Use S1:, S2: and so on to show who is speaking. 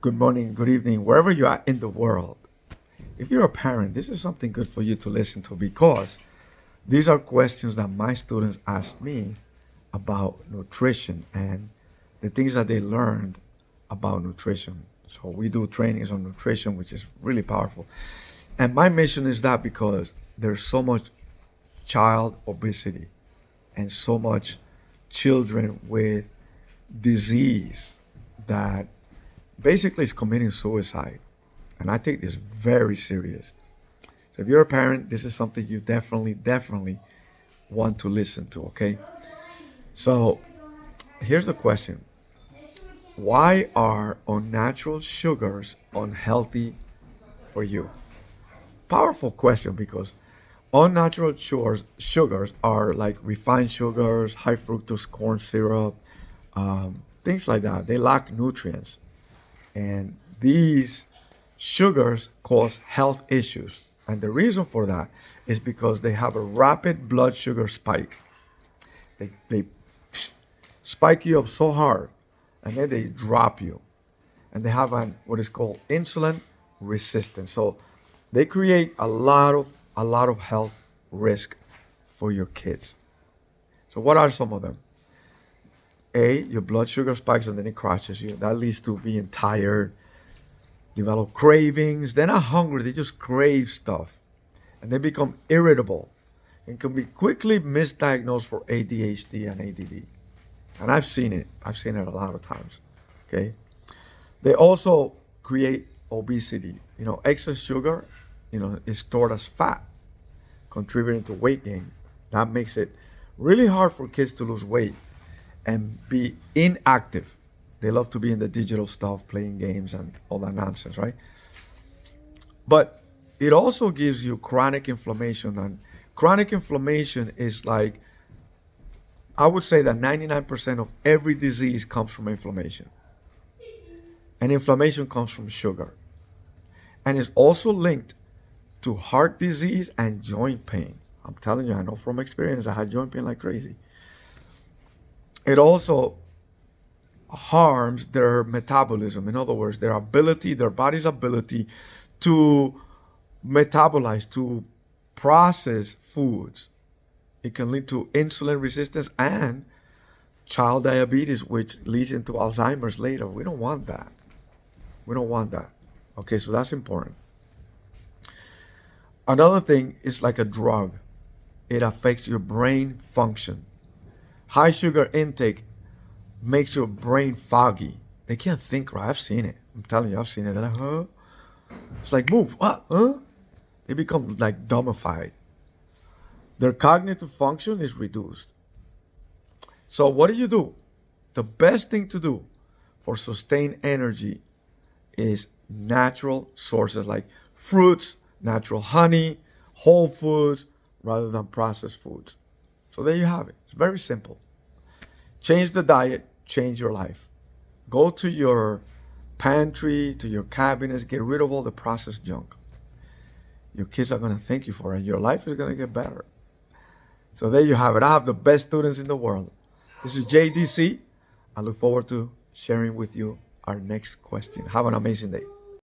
S1: good morning, good evening, wherever you are in the world. If you're a parent, this is something good for you to listen to because these are questions that my students ask me about nutrition and the things that they learned about nutrition. So we do trainings on nutrition, which is really powerful. And my mission is that because there's so much child obesity and so much children with disease that basically is committing suicide. And I take this very serious. So if you're a parent, this is something you definitely want to listen to, okay? So here's the question. Why are unnatural sugars unhealthy for you? Powerful question because unnatural sugars are like refined sugars, high fructose corn syrup, things like that. They lack nutrients. And these sugars cause health issues. And the reason for that is because they have a rapid blood sugar spike. They spike you up so hard and then they drop you. And they have what is called insulin resistance. So they create a lot of health risk for your kids. So what are some of them? Your blood sugar spikes and then it crashes you. That leads to being tired, develop cravings. They're not hungry, they just crave stuff. And they become irritable and can be quickly misdiagnosed for ADHD and ADD. And I've seen it. I've seen it a lot of times. Okay. They also create obesity. Excess sugar, is stored as fat, contributing to weight gain. That makes it really hard for kids to lose weight and be inactive. They love to be in the digital stuff, playing games and all that nonsense, right? But it also gives you chronic inflammation. And chronic inflammation is like, I would say that 99% of every disease comes from inflammation. And inflammation comes from sugar. And it's also linked to heart disease and joint pain. I'm telling you, I know from experience, I had joint pain like crazy. It also harms their metabolism. In other words, their body's ability to metabolize, to process foods. It can lead to insulin resistance and child diabetes, which leads into Alzheimer's later. We don't want that. We don't want that. Okay, so that's important. Another thing is like a drug. It affects your brain function. High sugar intake makes your brain foggy. They can't think right. I've seen it. I'm telling you, I've seen it. They're like, huh? It's like, move. What? Huh? They become like dumbified. Their cognitive function is reduced. So what do? The best thing to do for sustained energy is natural sources like fruits, natural honey, whole foods, rather than processed foods. So there you have it. It's very simple. Change the diet, change your life. Go to your pantry, to your cabinets, get rid of all the processed junk. Your kids are going to thank you for it. Your life is going to get better. So there you have it. I have the best students in the world. This is JDC. I look forward to sharing with you our next question. Have an amazing day.